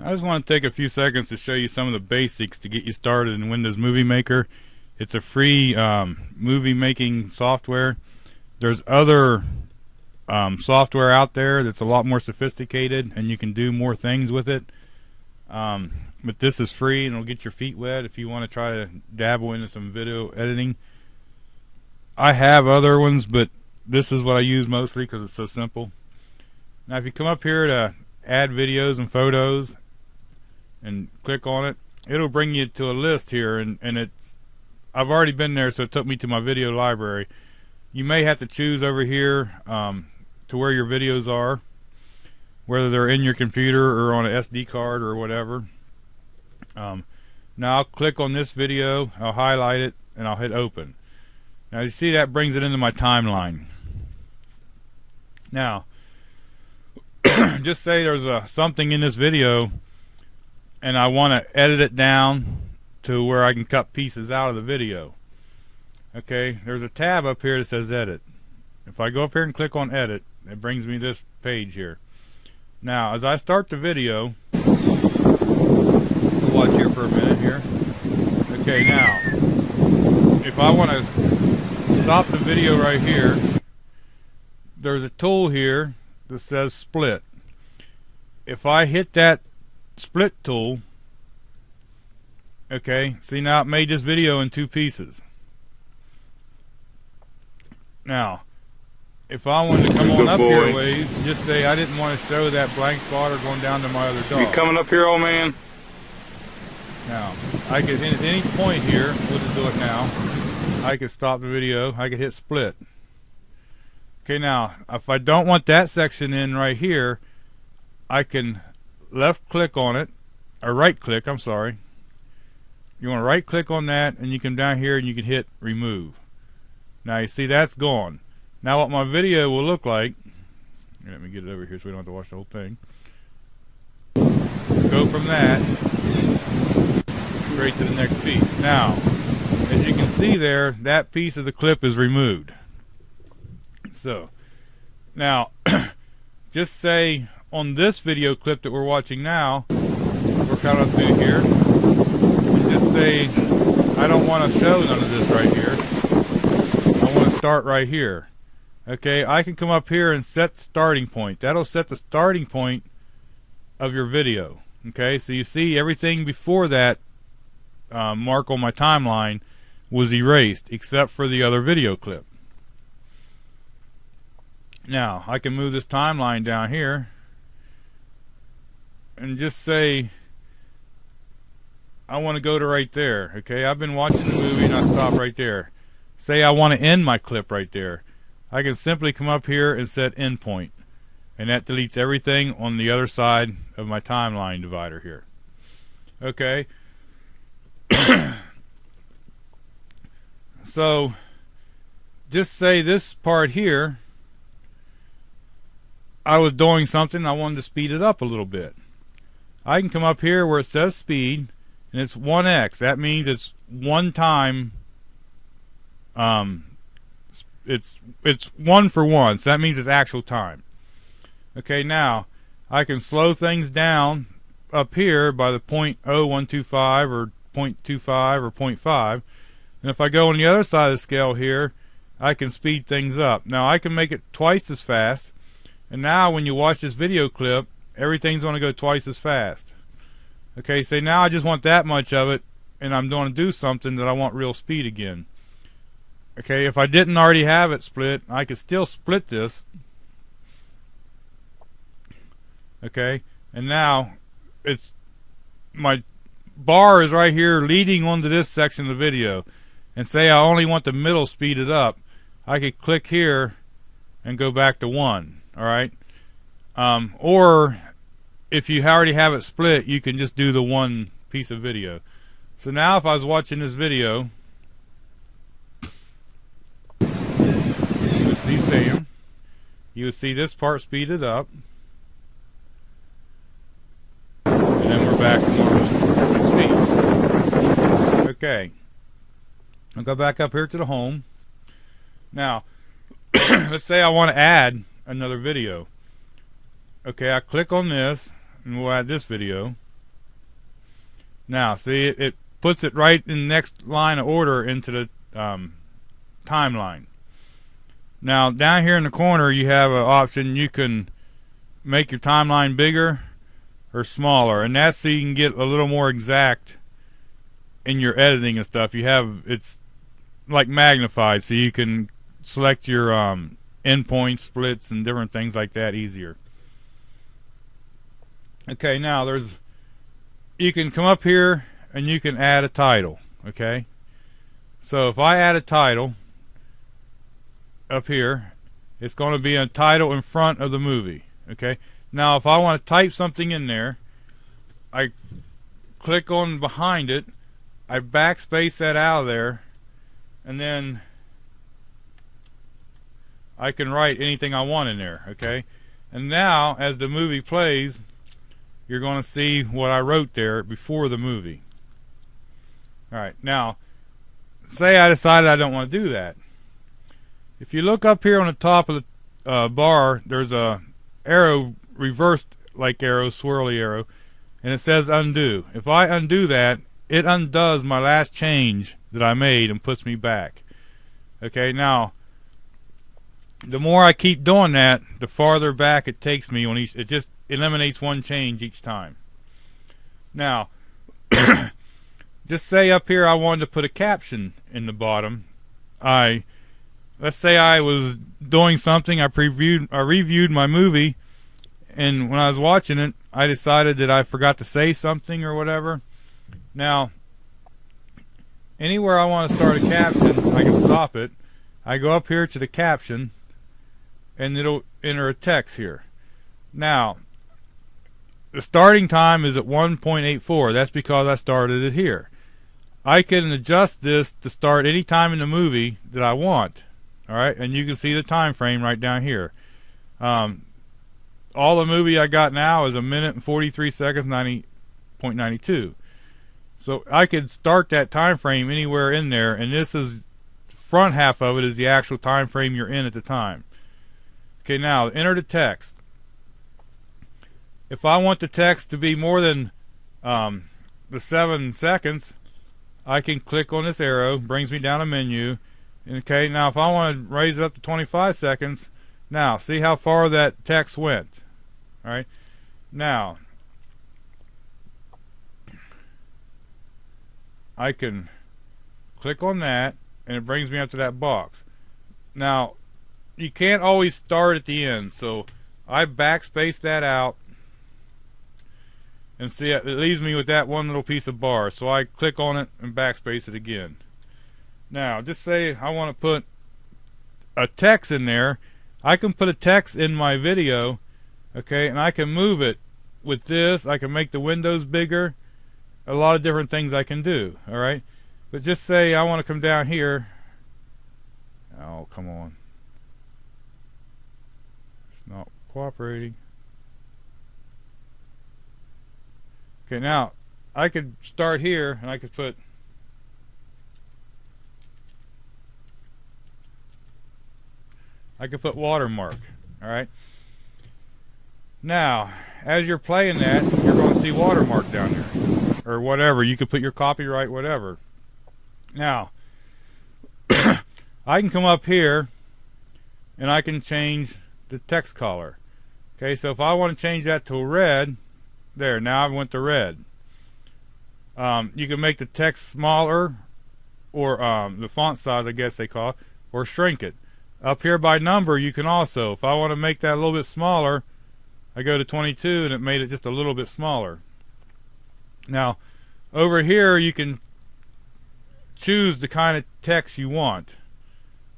I just want to take a few seconds to show you some of the basics to get you started in Windows Movie Maker. It's a free movie making software. There's other software out there that's a lot more sophisticated and you can do more things with it. But this is free and it'll get your feet wet if you want to try to dabble into some video editing. I have other ones, but this is what I use mostly because it's so simple. Now if you come up here to add videos and photos and click on it, it'll bring you to a list here, and I've already been there, so it took me to my video library. You may have to choose over here to where your videos are, whether they're in your computer or on an SD card or whatever. Now I'll click on this video, I'll highlight it, and I'll hit open. Now you see that brings it into my timeline. Now just say there's something in this video and I want to edit it down to where I can cut pieces out of the video. Okay, there's a tab up here that says edit. If I go up here and click on edit, it brings me this page here. Now as I start the video, we'll watch here for a minute here. Okay, now if I want to stop the video right here, there's a tool here that says split. If I hit that split tool, okay, see now it made this video in two pieces. Now if I wanted to come on up here a ways, just say I didn't want to show that blank spotter going down to my other dog. You coming up here, old man? Now I could, at any point here, we'll just do it now, I could stop the video, I could hit split. Okay, now if I don't want that section in right here, I can left click on it, or right click, I'm sorry. You want to right click on that and you come down here and you can hit remove. Now you see that's gone. Now what my video will look like, let me get it over here so we don't have to watch the whole thing. Go from that straight to the next piece. Now as you can see there, that piece of the clip is removed. So now just say on this video clip that we're watching now, we're kind of through here, and just say I don't want to show none of this right here, I want to start right here. Okay, I can come up here and set starting point. That'll set the starting point of your video. Okay, so you see everything before that mark on my timeline was erased except for the other video clip. Now I can move this timeline down here and just say I want to go to right there. Okay, I've been watching the movie and I stop right there. Say I want to end my clip right there. I can simply come up here and set end point, and that deletes everything on the other side of my timeline divider here. Okay. So just say this part here, I was doing something, I wanted to speed it up a little bit. I can come up here where it says speed, and it's 1x. That means it's one time. It's 1 for 1, so that means it's actual time. Okay, now I can slow things down up here by the 0.0125 or 0.25 or 0.5, and if I go on the other side of the scale here, I can speed things up. Now I can make it twice as fast, and now when you watch this video clip, everything's going to go twice as fast. Okay, so now I just want that much of it, and I'm going to do something that I want real speed again. Okay, if I didn't already have it split, I could still split this. Okay, and now it's my bar is right here leading onto this section of the video, and say I only want the middle speeded up, I could click here and go back to 1. Alright, or if you already have it split, you can just do the one piece of video. So now if I was watching this video, you would see Sam, you would see this part speeded up, and then we're back to normal speed. Okay, I'll go back up here to the home. Now let's say I want to add another video. Okay, I click on this and we'll add this video. Now, see, it puts it right in the next line of order into the timeline. Now, down here in the corner, you have an option. You can make your timeline bigger or smaller, and that's so you can get a little more exact in your editing and stuff. It's like magnified, so you can select your endpoint splits and different things like that easier. Okay, now you can come up here and you can add a title. Okay, so if I add a title up here, it's going to be a title in front of the movie. Okay, now if I want to type something in there, I click on behind it, I backspace that out of there, and then I can write anything I want in there. Okay, and now as the movie plays, you're going to see what I wrote there before the movie. Alright, now say I decided I don't want to do that. If you look up here on the top of the bar, there's a arrow, reversed like arrow, swirly arrow, and it says undo. If I undo that, it undoes my last change that I made and puts me back. Okay, now the more I keep doing that, the farther back it takes me on each. It just eliminates one change each time. Now just say up here I wanted to put a caption in the bottom. Let's say I was doing something, I reviewed my movie, and when I was watching it, I decided that I forgot to say something or whatever. Now, anywhere I want to start a caption, I can stop it. I go up here to the caption, and it'll enter a text here. Now, the starting time is at 1.84. That's because I started it here. I can adjust this to start any time in the movie that I want. Alright, and you can see the time frame right down here. All the movie I got now is 1 minute and 43 seconds, 90.92. So I could start that time frame anywhere in there, and this is front half of it is the actual time frame you're in at the time. Okay, now enter the text. If I want the text to be more than the 7 seconds, I can click on this arrow, brings me down a menu. Okay, now if I want to raise it up to 25 seconds, now see how far that text went. Alright, now I can click on that and it brings me up to that box. Now you can't always start at the end, so I backspace that out, and see it leaves me with that one little piece of bar, so I click on it and backspace it again. Now just say I want to put a text in there. I can put a text in my video, okay, and I can move it with this. I can make the windows bigger, a lot of different things I can do. Alright, but just say I want to come down here. Oh, come on, it's not cooperating. Okay, now I could start here and I could put watermark. Alright, now as you're playing that, you're going to see watermark down there or whatever. You could put your copyright, whatever. Now I can come up here and I can change the text color. Okay, so if I want to change that to red, there, now I went to red. You can make the text smaller, or the font size, I guess they call it, or shrink it. Up here by number, you can also, if I want to make that a little bit smaller, I go to 22 and it made it just a little bit smaller. Now over here you can choose the kind of text you want.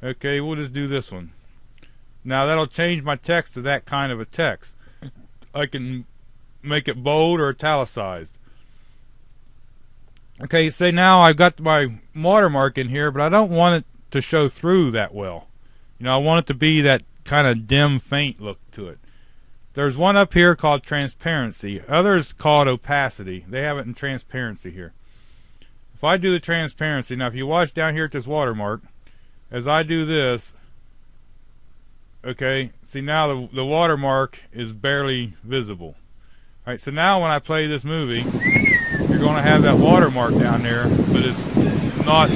Okay, we'll just do this one. Now that'll change my text to that kind of a text. I can make it bold or italicized. Okay, say now I've got my watermark in here, but I don't want it to show through that well. You know, I want it to be that kind of dim, faint look to it. There's one up here called transparency. Others call it opacity. They have it in transparency here. If I do the transparency, now if you watch down here at this watermark, as I do this, okay, see now the watermark is barely visible. Alright, so now when I play this movie, you're you're going to have that watermark down there, but it's not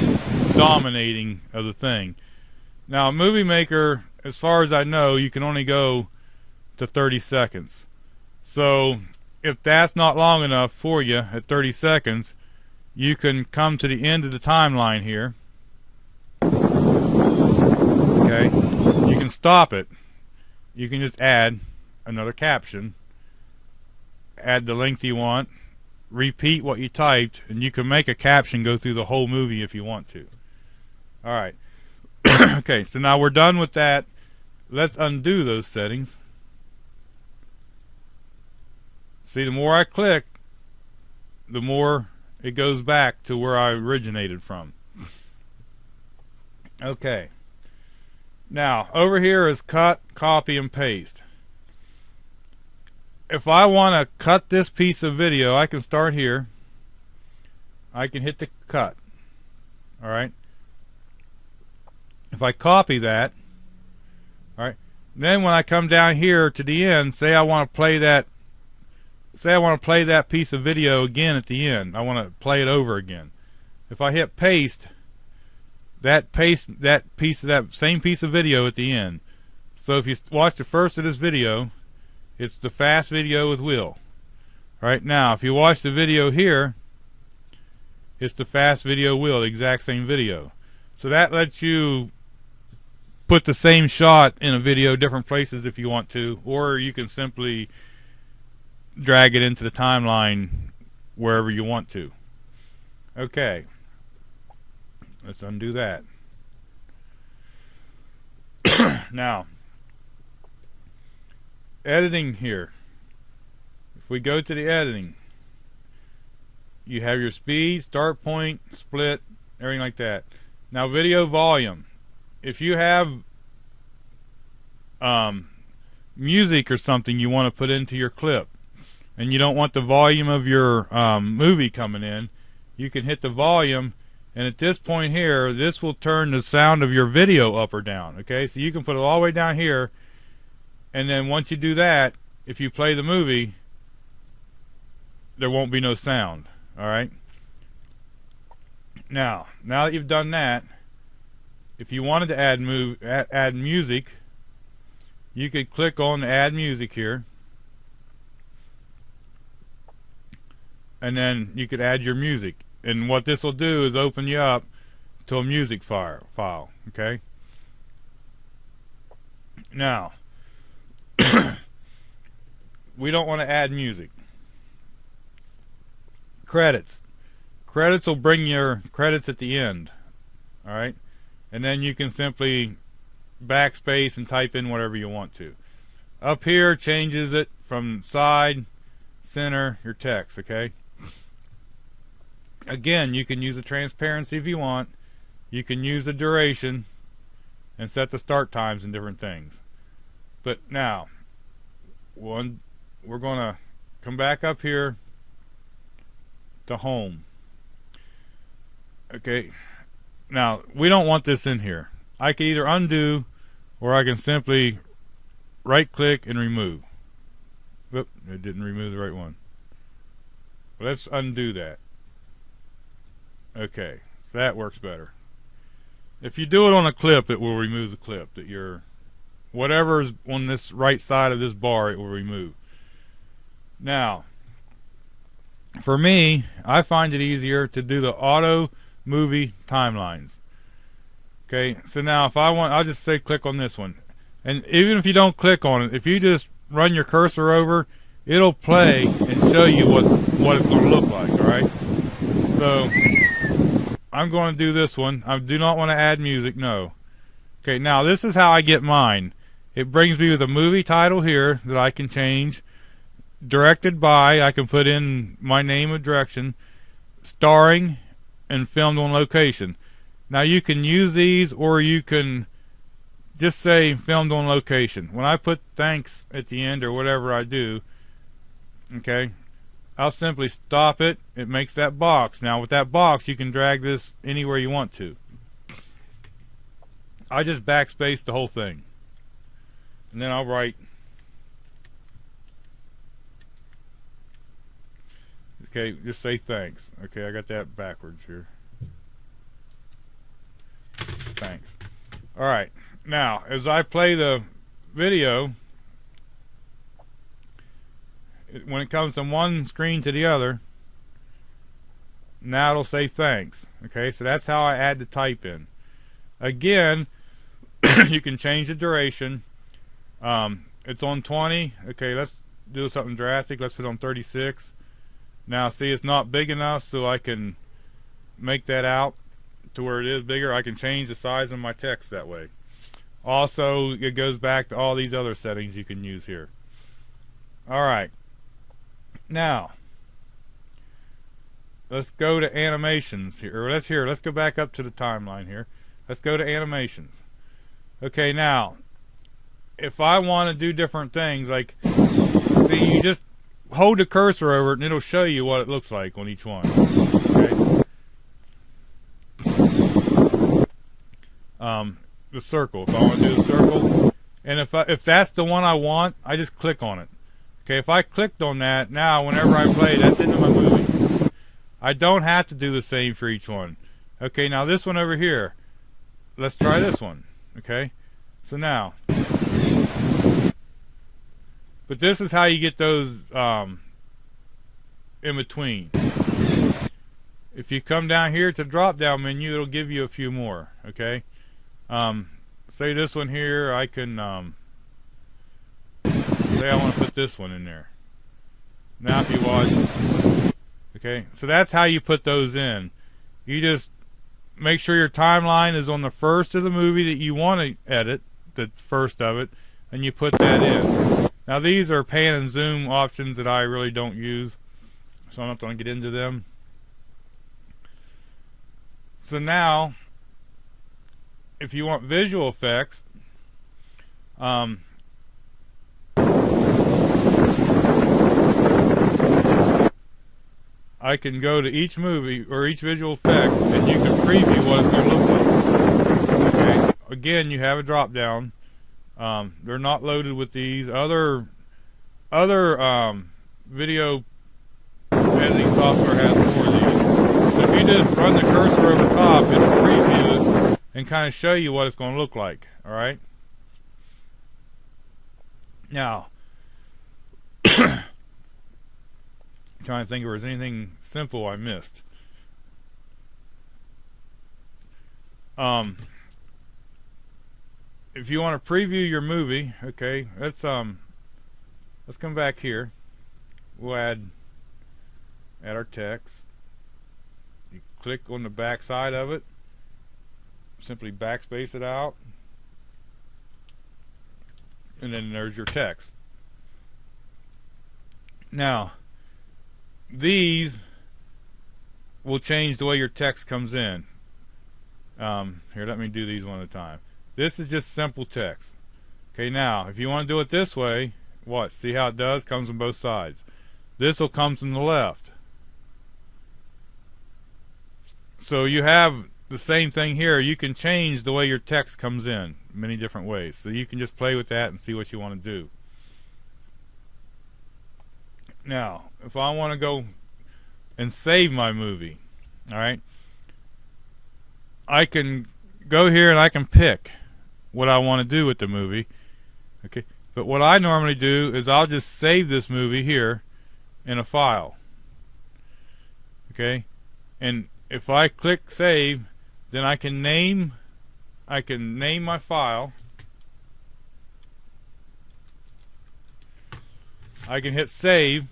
dominating of the thing. Now, Movie Maker, as far as I know, you can only go to 30 seconds. So if that's not long enough for you at 30 seconds, you can come to the end of the timeline here. Okay, you can stop it. You can just add another caption, add the length you want, repeat what you typed, and you can make a caption go through the whole movie if you want to. Alright. Okay, so now we're done with that. Let's undo those settings. See, the more I click, the more it goes back to where I originated from. Okay. Now, over here is cut, copy, and paste. If I want to cut this piece of video, I can start here. I can hit the cut. Alright. If I copy that, alright, then when I come down here to the end, say I want to play that piece of video again at the end. I want to play it over again. If I hit paste that piece of that same piece of video at the end. So if you watch the first of this video, it's the fast video with Will. Right now, if you watch the video here, it's the fast video Will, the exact same video. So that lets you put the same shot in a video different places if you want to, or you can simply drag it into the timeline wherever you want to. Okay, let's undo that. Now, editing here. If we go to the editing, you have your speed, start point, split, everything like that. Now, video volume. If you have music or something you want to put into your clip, and you don't want the volume of your movie coming in, you can hit the volume, and at this point here, this will turn the sound of your video up or down. Okay, so you can put it all the way down here, and then once you do that, if you play the movie, there won't be no sound. Alright? Now that you've done that, if you wanted to add music, you could click on the add music here, and then you could add your music. And what this will do is open you up to a music file. Okay? Now, we don't want to add music. Credits. Credits will bring your credits at the end. Alright? And then you can simply backspace and type in whatever you want to. Up here changes it from side, center, your text. Okay? Again, you can use the transparency if you want. You can use the duration and set the start times and different things. But now, we're going to come back up here to home. Okay, now we don't want this in here. I can either undo, or I can simply right click and remove. Oop, it didn't remove the right one. Let's undo that. Okay, so that works better. If you do it on a clip, it will remove the clip that you're, whatever is on this right side of this bar, it will remove. Now, for me, I find it easier to do the auto movie timelines. Okay, so now if I want, I'll just say click on this one, and even if you don't click on it, if you just run your cursor over, it'll play and show you what it's going to look like. All right, so I'm going to do this one. I do not want to add music, no. Okay, now this is how I get mine. It brings me with a movie title here that I can change. Directed by, I can put in my name of direction. Starring and filmed on location. Now you can use these, or you can just say filmed on location. When I put thanks at the end or whatever I do, okay, I'll simply stop it. It makes that box. Now with that box, you can drag this anywhere you want to. I just backspace the whole thing, and then I'll write Okay, just say thanks. Okay, I got that backwards here. Thanks. Alright, now as I play the video, when it comes from one screen to the other, now it'll say thanks. Okay, so that's how I add the type in. Again, you can change the duration. It's on 20. Okay, let's do something drastic. Let's put it on 36. Now see, it's not big enough, so I can make that out to where it is bigger. I can change the size of my text that way. Also, it goes back to all these other settings you can use here. Alright, now let's go to animations here. Let's go back up to the timeline here. Let's go to animations. Okay, now if I want to do different things, like, see, you just hold the cursor over it and it'll show you what it looks like on each one. Okay. The circle. If I want to do the circle, and if that's the one I want, I just click on it. Okay, if I clicked on that, now whenever I play, that's into my movie. I don't have to do the same for each one. Okay, now this one over here, let's try this one. Okay, so now, but this is how you get those in between. If you come down here to the drop down menu, it'll give you a few more. Okay, say this one here, I can say I want to put this one in there. Now if you watch, okay, so that's how you put those in. You just make sure your timeline is on the first of the movie that you want to edit, the first of it, and you put that in. Now these are pan and zoom options that I really don't use, so I'm not going to get into them. So now, if you want visual effects, I can go to each movie or each visual effect and you can preview what it's going to look like. Okay. Again, you have a drop down. They're not loaded with these. Other video editing software has more of these. So if you just run the cursor over top, it'll preview it and kind of show you what it's going to look like. Alright? Now, trying to think if there's anything simple I missed. If you want to preview your movie, okay, let's come back here. We'll add our text. You click on the back side of it. Simply backspace it out. And then there's your text. Now, these will change the way your text comes in. Here, let me do these one at a time. This is just simple text. Okay, now, if you want to do it this way, what? See how it does? Comes on both sides. This will come from the left. So you have the same thing here. You can change the way your text comes in many different ways. So you can just play with that and see what you want to do. Now, if I want to go and save my movie, alright, I can go here and I can pick what I want to do with the movie. Okay, but what I normally do is I'll just save this movie here in a file. Okay, and if I click save, then I can name my file. I can hit save,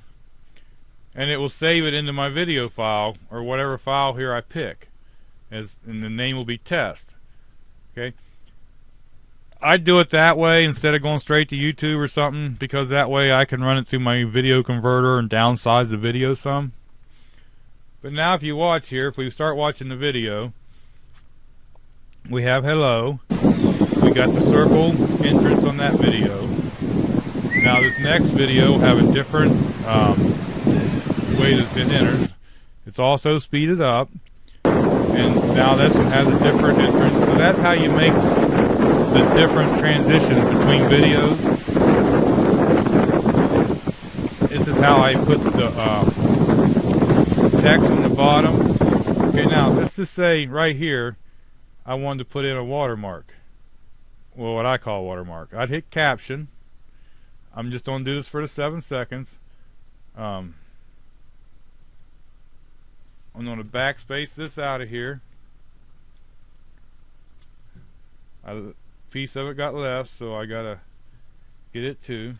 and it will save it into my video file or whatever file here I pick, and the name will be test. Okay, I do it that way instead of going straight to YouTube or something, because that way I can run it through my video converter and downsize the video some. But now if you watch here, if we start watching the video, we have hello. We got the circle entrance on that video. Now this next video will have a different way that it enters. It's also speeded up. And now this one has a different entrance. So that's how you make the difference transitions between videos. This is how I put the text in the bottom. Okay, now let's just say right here I wanted to put in a watermark. Well, what I call a watermark. I'd hit caption. I'm just going to do this for the 7 seconds. I'm going to backspace this out of here. A piece of it got left, so I got to get it too.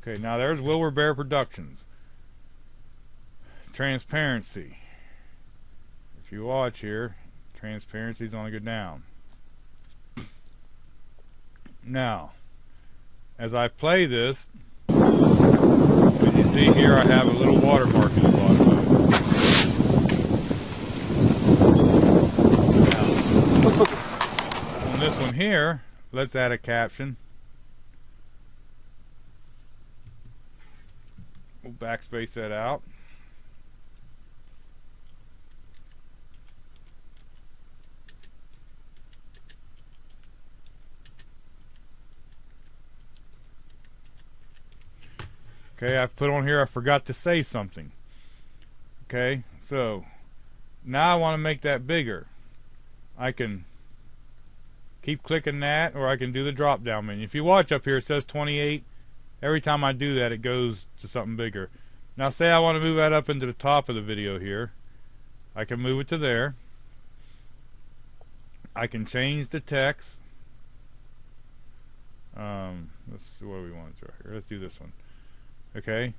Okay, now there's Wilbur Bear Productions. Transparency. If you watch here, transparency's going to go down. Now, as I play this, as you see here, I have a little watermark in the bottom of it. Now, on this one here, let's add a caption. We'll backspace that out. Okay, I put on here I forgot to say something. Okay, so now I want to make that bigger. I can keep clicking that, or I can do the drop down menu. If you watch up here, it says 28. Every time I do that, it goes to something bigger. Now say I want to move that up into the top of the video here. I can move it to there. I can change the text. Let's see what we want to do here. Let's do this one. Okay,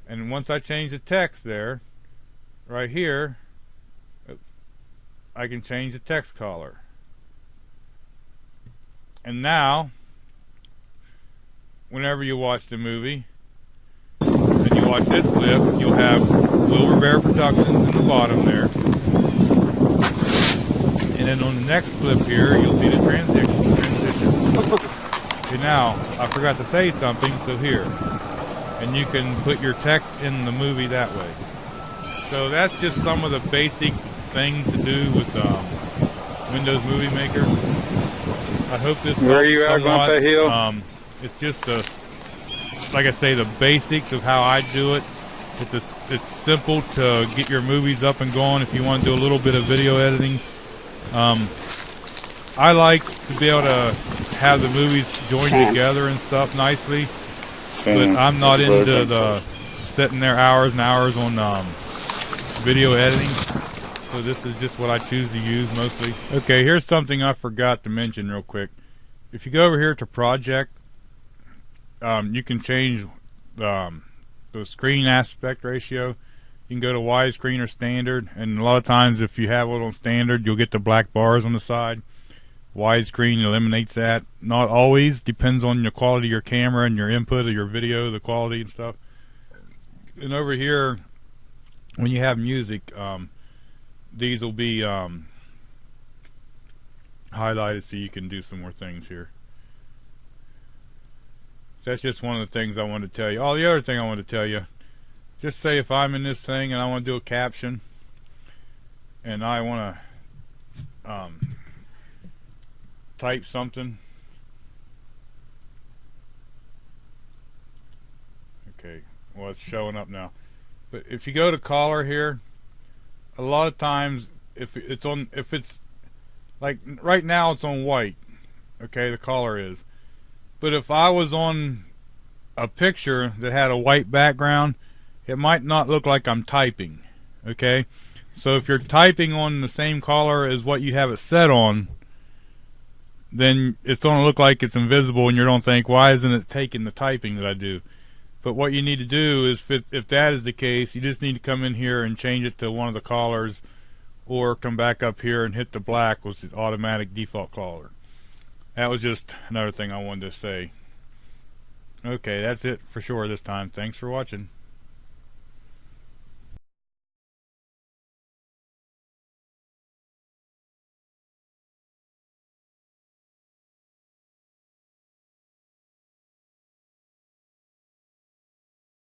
and once I change the text there, right here, I can change the text color. And now, whenever you watch the movie, and you watch this clip, you'll have Wilbur Bear Productions in the bottom there. And then on the next clip here, you'll see the transition. Okay, now, I forgot to say something, so here. And you can put your text in the movie that way. So that's just some of the basic things to do with Windows Movie Maker. I hope this Where helps you at, somewhat. Grandpa Hill? It's just like I say, the basics of how I do it. It's simple to get your movies up and going if you want to do a little bit of video editing. I like to be able to have the movies joined together and stuff nicely. But I'm not into the sitting there hours and hours on video editing. So this is just what I choose to use mostly. Okay, here's something I forgot to mention real quick. If you go over here to Project, you can change the screen aspect ratio. You can go to widescreen or standard. And a lot of times if you have it on standard, you'll get the black bars on the side. Widescreen eliminates that. Not always. Depends on the quality of your camera and your input of your video, the quality and stuff. And over here, when you have music, these will be highlighted so you can do some more things here. So that's just one of the things I wanted to tell you. Oh, the other thing I wanted to tell you, just say if I'm in this thing and I want to do a caption and I want to type something. Okay, well it's showing up now. But if you go to color here, a lot of times if it's like right now it's on white. Okay, the color is. But if I was on a picture that had a white background, it might not look like I'm typing. Okay, so if you're typing on the same color as what you have it set on, then it's going to look like it's invisible and you don't think, why isn't it taking the typing that I do? But what you need to do is, if that is the case, you just need to come in here and change it to one of the colors, or come back up here and hit the black, which is automatic default color. That was just another thing I wanted to say. Okay, that's it for sure this time. Thanks for watching.